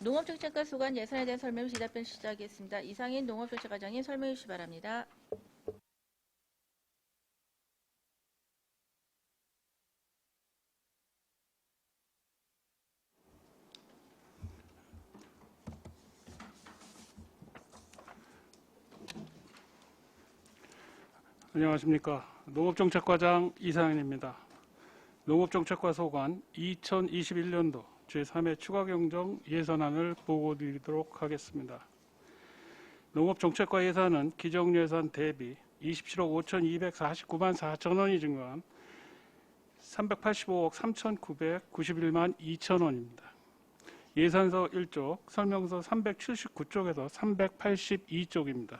농업정책과 소관 예산에 대한 설명 시 답변 시작하겠습니다. 이상인 농업정책과장님 설명해 주시기 바랍니다. 안녕하십니까. 농업정책과장 이상인입니다. 농업정책과 소관 2021년도 제3회 추가경정 예산안을 보고드리도록 하겠습니다. 농업정책과 예산은 기정예산 대비 27억 5,249만 4천 원이 증가한 385억 3,991만 2천 원입니다. 예산서 1쪽, 설명서 379쪽에서 382쪽입니다.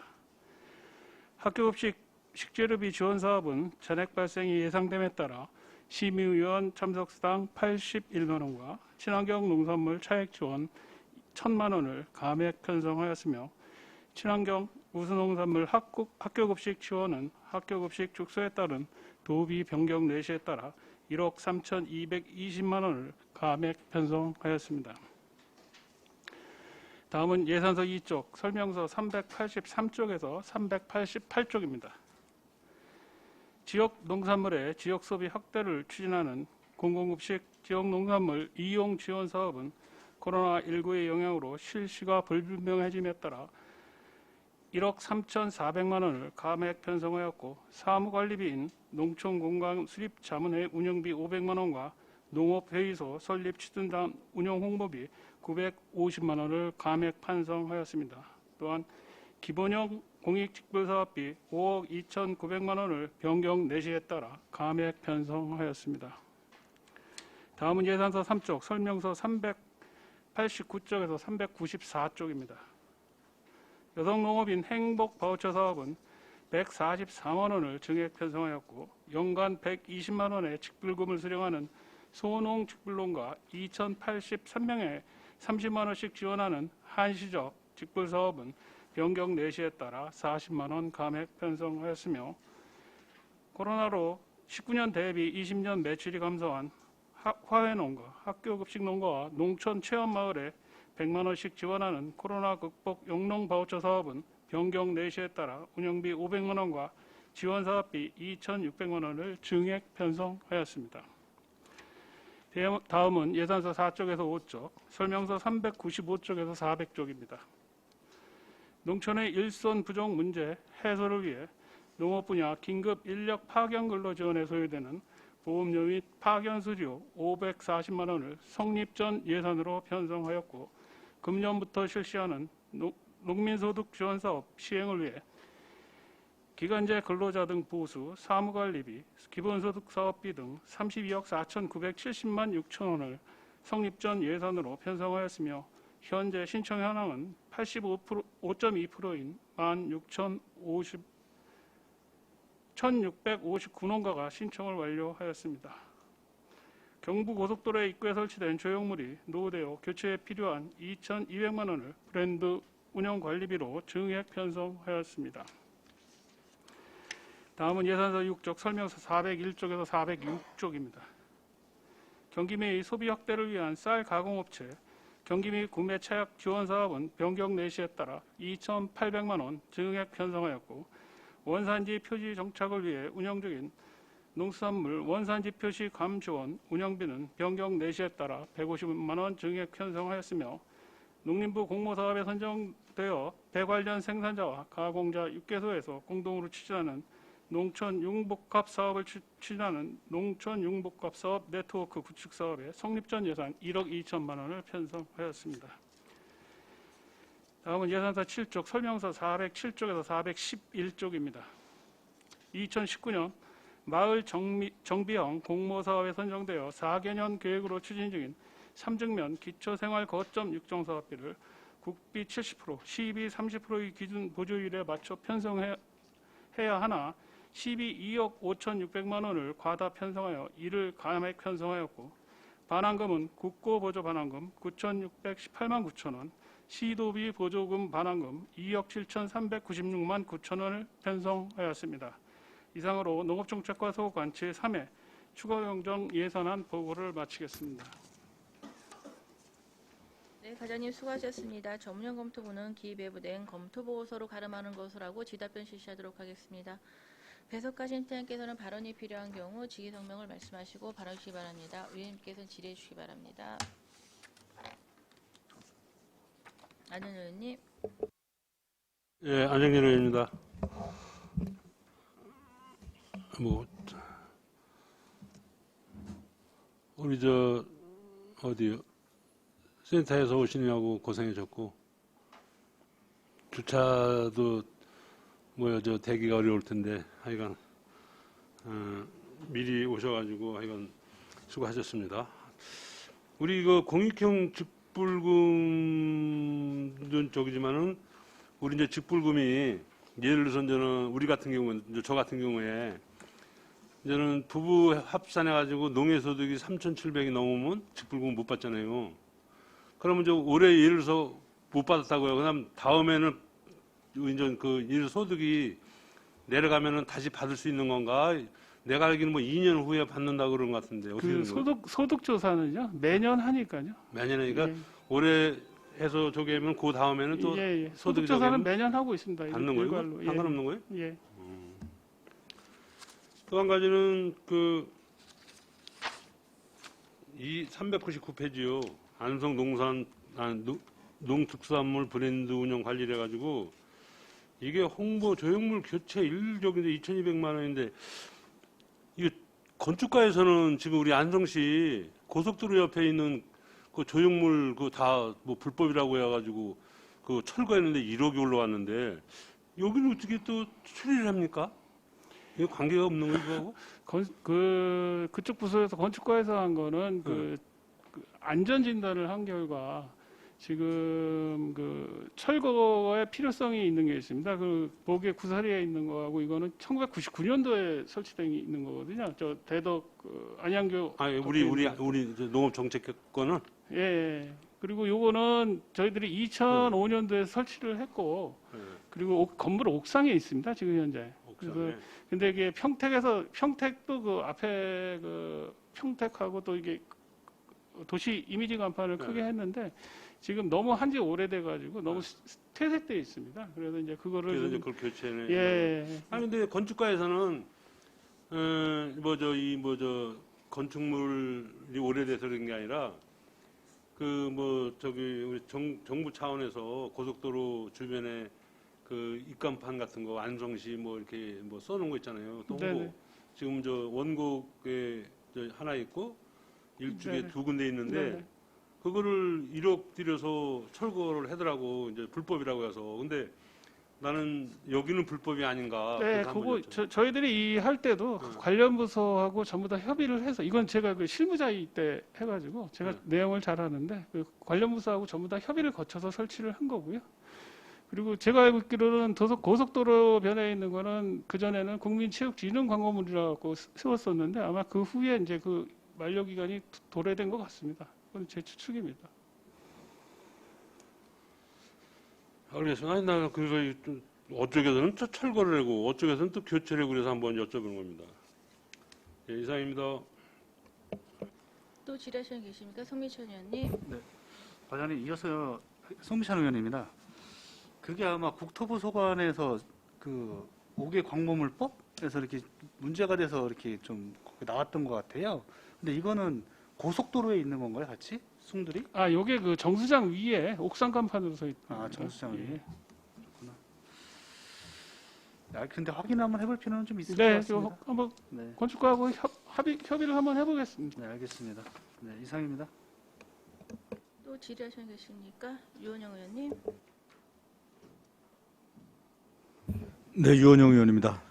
학교급식 식재료비 지원 사업은 잔액 발생이 예상됨에 따라 심의위원 참석수당 81만 원과 친환경 농산물 차액 지원 1,000만 원을 감액 편성하였으며 친환경 우수농산물 학교급식 지원은 학교급식 축소에 따른 도비 변경 내시에 따라 1억 3,220만 원을 감액 편성하였습니다. 다음은 예산서 2쪽, 설명서 383쪽에서 388쪽입니다. 지역 농산물의 지역 소비 확대를 추진하는 공공급식 지역 농산물 이용 지원 사업은 코로나19의 영향으로 실시가 불분명해짐에 따라 1억 3,400만 원을 감액 편성하였고 사무관리비인 농촌공간 수립 자문회 운영비 500만 원과 농업회의소 설립 추진단 운영 홍보비 950만 원을 감액 편성하였습니다. 또한 기본형 공익직불사업비 5억 2,900만 원을 변경 내시에 따라 감액 편성하였습니다. 다음은 예산서 3쪽, 설명서 389쪽에서 394쪽입니다. 여성농업인 행복바우처 사업은 144만 원을 증액 편성하였고 연간 120만 원의 직불금을 수령하는 소농직불론과 2,083명에 30만 원씩 지원하는 한시적 직불사업은 변경 내시에 따라 40만 원 감액 편성하였으며 코로나로 19년 대비 20년 매출이 감소한 화훼농가, 학교급식농가와 농촌체험마을에 100만 원씩 지원하는 코로나 극복 용농바우처 사업은 변경 내시에 따라 운영비 500만 원과 지원사업비 2,600만 원을 증액 편성하였습니다. 다음은 예산서 4쪽에서 5쪽, 설명서 395쪽에서 400쪽입니다. 농촌의 일손 부족 문제 해소를 위해 농업 분야 긴급 인력 파견 근로 지원에 소요되는 보험료 및 파견 수수료 540만 원을 성립 전 예산으로 편성하였고 금년부터 실시하는 농민소득 지원 사업 시행을 위해 기간제 근로자 등 보수, 사무관리비, 기본소득 사업비 등 32억 4,970만 6천 원을 성립 전 예산으로 편성하였으며 현재 신청 현황은 85.2%인 1659농가가 신청을 완료하였습니다. 경부고속도로에 입구에 설치된 조형물이 노후되어 교체에 필요한 2,200만 원을 브랜드 운영관리비로 증액 편성하였습니다. 다음은 예산서 6쪽, 설명서 401쪽에서 406쪽입니다. 경기미 소비 확대를 위한 쌀 가공업체 경기미 구매 차약 지원 사업은 변경 내시에 따라 2,800만 원 증액 편성하였고 원산지 표시 정착을 위해 운영 중인 농수산물 원산지 표시 감 지원 운영비는 변경 내시에 따라 150만 원 증액 편성하였으며 농림부 공모사업에 선정되어 배 관련 생산자와 가공자 6개소에서 공동으로 추진하는 농촌 융복합 사업을 추진하는 농촌 융복합 사업 네트워크 구축 사업에 성립 전 예산 1억 2천만 원을 편성하였습니다. 다음은 예산서 7쪽, 설명서 407쪽에서 411쪽입니다. 2019년 마을 정비형 공모사업에 선정되어 4개년 계획으로 추진 중인 3증면 기초생활 거점 육종 사업비를 국비 70%, 시비 30%의 기준 보조율에 맞춰 편성해야 하나 시비 2억 5,600만 원을 과다 편성하여 이를 감액 편성하였고 반환금은 국고보조 반환금 9,618만 9천 원, 시도비 보조금 반환금 2억 7,396만 9천 원을 편성하였습니다. 이상으로 농업정책과 소관 제3회 추가경정 예산안 보고를 마치겠습니다. 네, 네, 과장님 수고하셨습니다. 전문형 검토부는 기배부된 검토보고서로 가름하는 것으로 하고 지답변 실시하도록 하겠습니다. 배석과 신태님께서는 발언이 필요한 경우 직위성명을 말씀하시고 발언 주시기 바랍니다. 위원님께서는 질의해 주시기 바랍니다. 안현 의원님. 예, 안정진 의원입니다. 우리 어디요? 센터에서 오시느냐고 고생하셨고, 주차도 대기가 어려울 텐데, 하여간, 미리 오셔가지고, 하여간, 수고하셨습니다. 우리 공익형 직불금 쪽이지만은, 우리 이제 직불금이, 예를 들어서 우리 같은 경우는, 저 같은 경우에, 이제는 부부 합산해가지고 농해소득이 3,700이 넘으면 직불금 못 받잖아요. 그러면 올해 예를 들어서 못 받았다고요. 그다음 다음에는 이제 일 소득이 내려가면은 다시 받을 수 있는 건가? 내가 알기는 2년 후에 받는다 그런 것 같은데 어떻게 되는 거예요? 소득 조사는요 매년 하니까요. 매년 하니까 예. 올해 해서 저기 하면 그 다음에는 또 소득 조사는 매년 하고 있습니다. 받는 거예요? 일괄로. 상관없는 거예요? 예. 또 한 가지는 이 399페이지요. 안성 농특수산물 브랜드 운영 관리를 해가지고 이게 홍보 조형물 교체 일적인데 2,200만 원인데 이게 건축가에서는 지금 우리 안성시 고속도로 옆에 있는 그 조형물 다 불법이라고 해가지고 철거했는데 1억이 올라왔는데 여기는 어떻게 또 처리를 합니까? 이거 관계가 없는 거고? 그쪽 부서에서 건축과에서 한 거는 안전 진단을 한 결과 지금 철거의 필요성이 있는 게 있습니다. 목에 구사리에 있는 거하고 이거는 1999년도에 설치된 게 있는 거거든요. 저 대덕 안양교. 우리 농업정책권은? 예. 그리고 요거는 저희들이 2005년도에 설치를 했고, 그리고 건물 옥상에 있습니다. 지금 현재. 그래서 근데 이게 평택도 앞에 평택하고 또 이게 도시 이미지 간판을 크게 했는데 지금 너무 한지 오래돼 가지고 너무 퇴색돼 있습니다. 그래서 이제 그거를 그걸 교체는. 예. 근데 건축가에서는 건축물이 오래돼서 그런 게 아니라 우리 정부 차원에서 고속도로 주변에 입간판 같은 거 안성시 이렇게 써놓은 거 있잖아요. 또 홍보. 네네. 지금 원곡에 하나 있고 일주에 네네. 2군데 있는데 네네. 그거를 1억 들여서 철거를 하더라고. 이제 불법이라고 해서. 근데 나는 여기는 불법이 아닌가. 네, 저희들이 할 때도 관련 부서하고 전부 다 협의를 해서 이건 제가 실무자이 때 해가지고 제가 내용을 잘 아는데 관련 부서하고 전부 다 협의를 거쳐서 설치를 한 거고요. 그리고 제가 알고 있기로는 고속도로 변에 있는 거는 그전에는 국민체육진흥관광물이라고 세웠었는데 아마 그 후에 이제 만료 기간이 도래된 것 같습니다. 그건 제 추측입니다. 알겠습니다. 아니, 나 어쪽에서는 또 철거를 하고 어쪽에서는 또 교체를 하고 그래서 한번 여쭤보는 겁니다. 예, 이상입니다. 또 질의하시는 계십니까? 송미천 의원님. 네. 과장님 이어서 송미찬 의원입니다. 그게 아마 국토부 소관에서 5개 광범물법에서 이렇게 문제가 돼서 이렇게 좀 나왔던 것 같아요. 근데 이거는 고속도로에 있는 건가요, 같이? 숭들이? 요게 정수장 위에 옥상 간판으로 서 있다. 정수장 위에. 예. 그렇구나. 근데 확인 한번 해볼 필요는 좀 있을 것 네, 같습니다. 한번 네. 건축가하고 협의를 한번 해보겠습니다. 네, 알겠습니다. 네, 이상입니다. 또 질의하시는 계십니까? 유원영 의원님. 네, 유원영 의원입니다.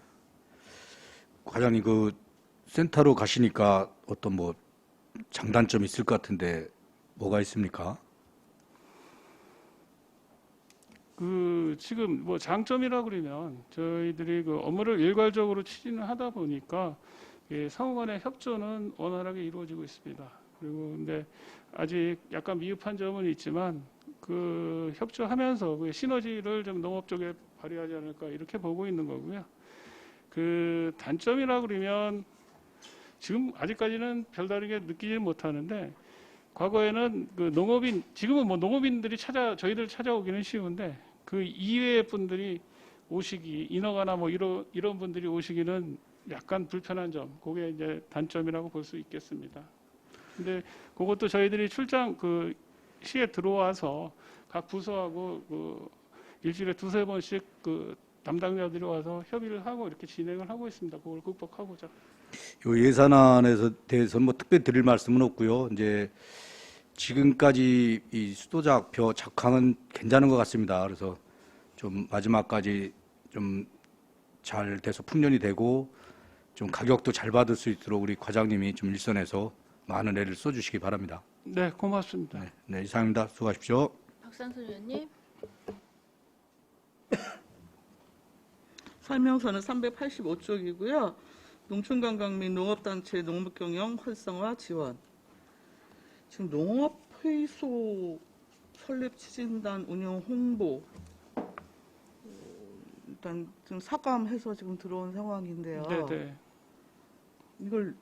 과장님, 센터로 가시니까 어떤 장단점이 있을 것 같은데 뭐가 있습니까? 지금 장점이라 그러면 저희들이 업무를 일괄적으로 추진을 하다 보니까 상호 간의 협조는 원활하게 이루어지고 있습니다. 그리고 근데 아직 약간 미흡한 점은 있지만 협조하면서 시너지를 좀 농업 쪽에 발휘하지 않을까 이렇게 보고 있는 거고요. 단점이라 그러면 지금 아직까지는 별다르게 느끼지 못하는데 과거에는 그 농업인 지금은 뭐 농업인들이 저희들 찾아오기는 쉬운데 그 이외의 분들이 오시기 인허가나 뭐 이런 분들이 오시기는 약간 불편한 점, 그게 이제 단점이라고 볼 수 있겠습니다. 근데 그것도 저희들이 출장 그 시에 들어와서 각 부서하고 그 일주일에 두세 번씩 그 담당자들이 와서 협의를 하고 이렇게 진행을 하고 있습니다. 그걸 극복하고자. 요 예산안에서 대해서 뭐 특별히 드릴 말씀은 없고요. 이제 지금까지 이 수도자표 작황은 괜찮은 것 같습니다. 그래서 좀 마지막까지 좀 잘 돼서 풍년이 되고 좀 가격도 잘 받을 수 있도록 우리 과장님이 좀 일선에서 많은 애를 써주시기 바랍니다. 네, 고맙습니다. 네, 네, 이상입니다. 수고하십시오. 박상순 의원님. 설명서는 385쪽이고요. 농촌관광 및 농업단체 농업경영 활성화 지원. 지금 농업회의소 설립 추진단 운영 홍보. 일단 지금 사감해서 지금 들어온 상황인데요. 네. 이걸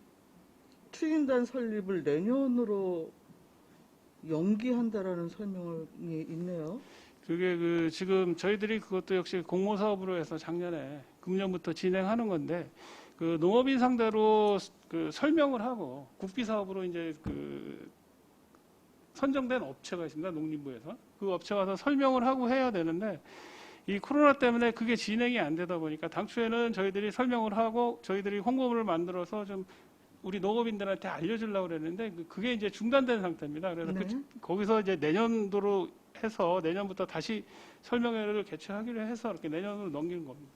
추진단 설립을 내년으로 연기한다라는 설명이 있네요. 그게 그 지금 저희들이 그것도 역시 공모 사업으로 해서 작년에 금년부터 진행하는 건데 그 농업인 상대로 그 설명을 하고 국비 사업으로 이제 그 선정된 업체가 있습니다. 농림부에서 그 업체 가서 설명을 하고 해야 되는데 이 코로나 때문에 그게 진행이 안 되다 보니까 당초에는 저희들이 설명을 하고 저희들이 홍보물을 만들어서 좀 우리 농업인들한테 알려주려고 그랬는데 그게 이제 중단된 상태입니다. 그래서 네. 거기서 이제 내년도로 해서 내년부터 다시 설명회를 개최하기로 해서 이렇게 내년으로 넘기는 겁니다.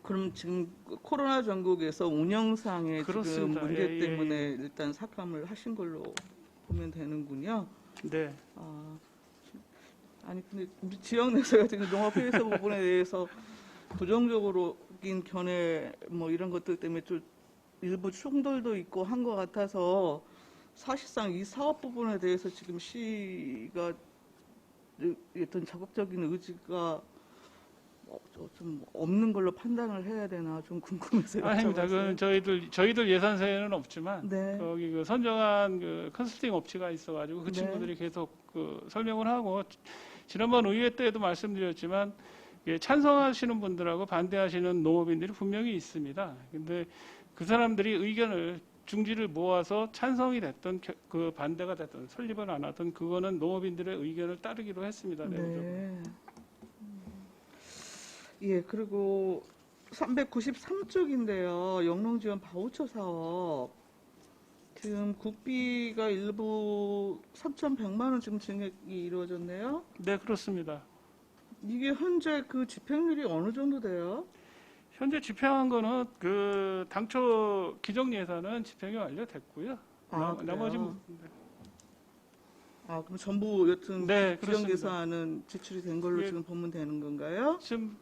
그럼 지금 코로나 전국에서 운영상의 지금 그렇습니다. 문제 예. 때문에 일단 삭감을 하신 걸로 보면 되는군요. 네. 아니 근데 우리 지역 내에서 지금 농업회의소 부분에 대해서 부정적으로인 견해 뭐 이런 것들 때문에 좀 일부 충돌도 있고 한 것 같아서 사실상 이 사업 부분에 대해서 지금 시가 어떤 적극적인 의지가 좀 없는 걸로 판단을 해야 되나 좀 궁금해서 아닙니다. 여쭤봤어요. 그건 저희들 예산세에는 없지만 네. 거기 그 선정한 그 컨설팅 업체가 있어가지고 그 네. 친구들이 계속 그 설명을 하고 지난번 의회 때에도 말씀드렸지만 예, 찬성하시는 분들하고 반대하시는 농업인들이 분명히 있습니다. 근데 그 사람들이 의견을 중지를 모아서 찬성이 됐던 그 반대가 됐던 설립을 안 하던 그거는 농업인들의 의견을 따르기로 했습니다. 내부적으로. 네. 예, 그리고 393쪽인데요. 영농지원 바우처 사업. 지금 국비가 일부 3,100만 원 지금 증액이 이루어졌네요. 네, 그렇습니다. 이게 현재 그 집행률이 어느 정도 돼요? 현재 집행한 거는 그 당초 기정 예산은 집행이 완료됐고요. 나머지 그래요? 네. 그럼 전부 여튼 네, 지정 그렇습니다. 예산은 지출이 된 걸로 예. 지금 보면 되는 건가요? 지금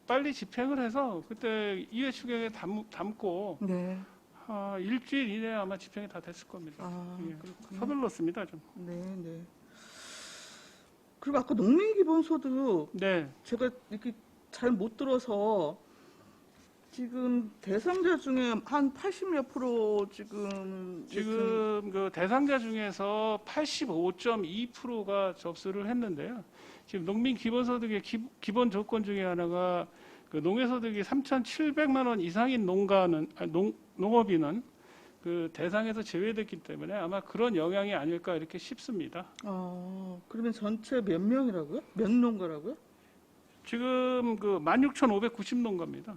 빨리 집행을 해서 그때 이해 추경에 담고 네. 일주일 이내에 아마 집행이 다 됐을 겁니다. 예. 그렇군요. 서둘렀습니다 좀. 네, 네. 그리고 아까 농민기본소득 네, 제가 이렇게 잘 못 들어서 지금 대상자 중에 한 80몇 프로 지금 지금 그 대상자 중에서 85.2%가 접수를 했는데요. 지금 농민 기본소득의 기본 조건 중에 하나가 그 농해소득이 3,700만 원 이상인 농업인은 그 대상에서 제외됐기 때문에 아마 그런 영향이 아닐까 이렇게 싶습니다. 그러면 전체 몇 명이라고요? 몇 농가라고요? 지금 그 16,590농가입니다.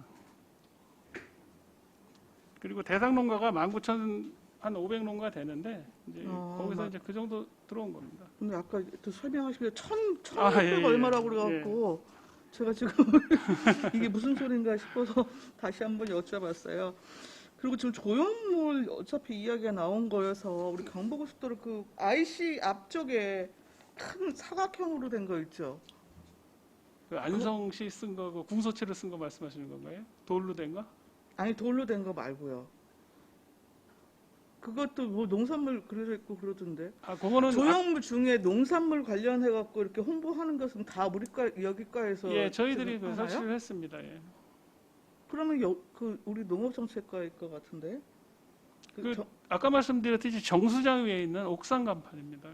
그리고 대상 농가가 19,500농가 되는데 이제 거기서 이제 그 정도 들어온 겁니다. 근데 아까 또 설명하시길 1,600 예. 얼마라고 그래갖고 제가 지금 이게 무슨 소린가 싶어서 다시 한번 여쭤봤어요. 그리고 지금 조형물 어차피 이야기가 나온 거여서 우리 경부고속도로 그 IC 앞쪽에 큰 사각형으로 된 거 있죠? 그 안성시 쓴 거, 그 궁서체로 쓴 거 말씀하시는 건가요? 돌로 된 거? 아니 돌로 된 거 말고요. 그것도 뭐 농산물 그려져 있고 그러던데. 그거는 조형물 중에 농산물 관련해 갖고 이렇게 홍보하는 것은 다 우리 과 여기과에서 예, 저희들이 그 하나요? 설치를 했습니다. 예. 그러면 그 우리 농업정책과일 것 같은데. 아까 말씀드렸듯이 정수장 위에 있는 옥상 간판입니다.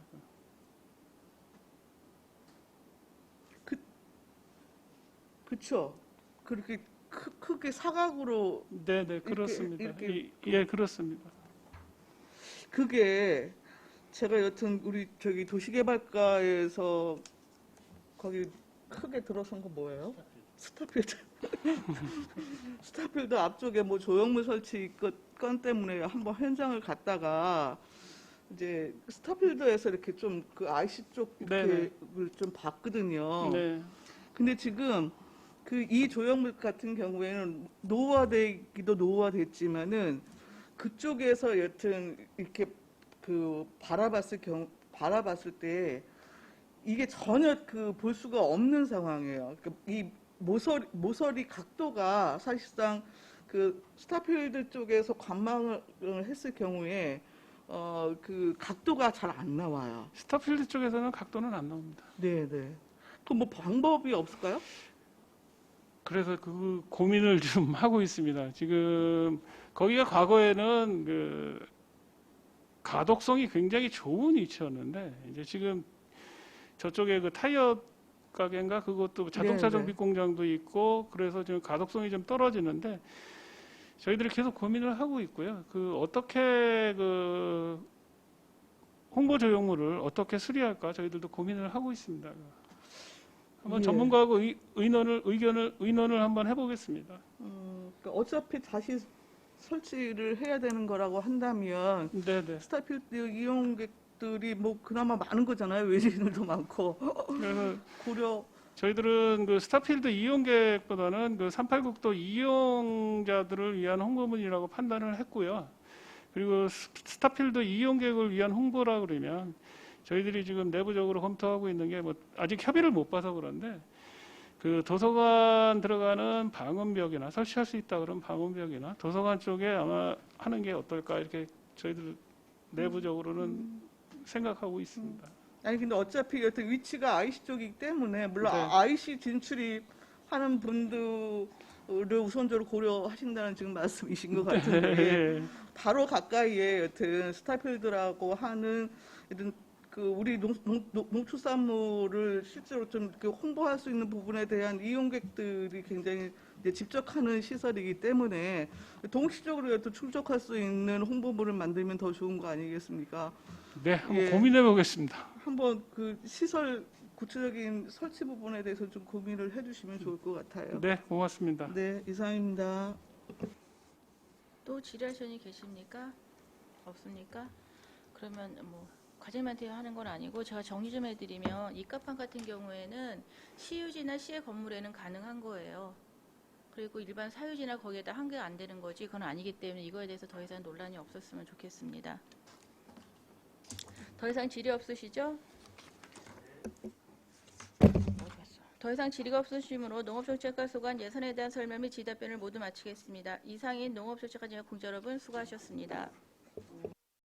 그쵸? 그렇게 크게 사각으로 네, 그렇습니다. 이렇게 예, 그렇습니다. 그게 제가 여튼 우리 저기 도시개발과에서 거기 크게 들어선 거 뭐예요? 스타필드. 스타필드 앞쪽에 뭐 조형물 설치 건 때문에 한번 현장을 갔다가 이제 스타필드에서 이렇게 좀 그 IC 쪽 이렇게 좀 봤거든요. 네. 근데 지금 그 이 조형물 같은 경우에는 노후화되기도 노후화됐지만은 그쪽에서 여튼 이렇게 그 바라봤을 때 이게 전혀 그 볼 수가 없는 상황이에요. 그러니까 이 모서리 각도가 사실상 그 스타필드 쪽에서 관망을 했을 경우에 그 각도가 잘 안 나와요. 스타필드 쪽에서는 각도는 안 나옵니다. 네. 그 뭐 방법이 없을까요? 그래서 그 고민을 좀 하고 있습니다. 지금 거기가 과거에는 그 가독성이 굉장히 좋은 위치였는데 이제 지금 저쪽에 그 타이어 가게인가 그것도 자동차 네. 정비 공장도 있고 그래서 지금 가독성이 좀 떨어지는데 저희들이 계속 고민을 하고 있고요. 그 어떻게 그 홍보 조형물을 어떻게 수리할까 저희들도 고민을 하고 있습니다. 한번 예. 전문가하고 의논을 한번 해보겠습니다. 그러니까 어차피 다시 설치를 해야 되는 거라고 한다면 네네. 스타필드 이용객들이 뭐 그나마 많은 거잖아요. 외지인들도 많고 그래서 고려 저희들은 그 스타필드 이용객보다는 그 386도 이용자들을 위한 홍보문이라고 판단을 했고요. 그리고 스타필드 이용객을 위한 홍보라 그러면 저희들이 지금 내부적으로 검토하고 있는 게 뭐 아직 협의를 못 봐서 그런데 그 도서관 들어가는 방음벽이나 설치할 수 있다 그러면 방음벽이나 도서관 쪽에 아마 하는 게 어떨까 이렇게 저희들 내부적으로는 생각하고 있습니다. 아니 근데 어차피 여튼 위치가 IC 쪽이기 때문에 물론 네. IC 진출이 하는 분들을 우선적으로 고려하신다는 지금 말씀이신 것 같은데 네. 바로 가까이에 여튼 스타필드라고 하는 여튼 그 우리 농축산물을 실제로 좀 이렇게 홍보할 수 있는 부분에 대한 이용객들이 굉장히 이제 집적하는 시설이기 때문에 동시적으로 여튼 충족할 수 있는 홍보물을 만들면 더 좋은 거 아니겠습니까? 네, 한번 예. 고민해 보겠습니다. 한번 그 시설 구체적인 설치 부분에 대해서 좀 고민을 해주시면 좋을 것 같아요. 네, 고맙습니다. 네, 이상입니다. 또 질의하시는 분이 계십니까? 없습니까? 그러면 뭐 과장님한테 하는 건 아니고 제가 정리 좀 해드리면 입가판 같은 경우에는 시유지나 시의 건물에는 가능한 거예요. 그리고 일반 사유지나 거기에다 한계가 안 되는 거지 그건 아니기 때문에 이거에 대해서 더 이상 논란이 없었으면 좋겠습니다. 더 이상 질의 없으시죠? 더 이상 질의가 없으시므로 농업정책과 소관 예산에 대한 설명 및 질의답변을 모두 마치겠습니다. 이상인 농업정책과 공자 여러분 수고하셨습니다.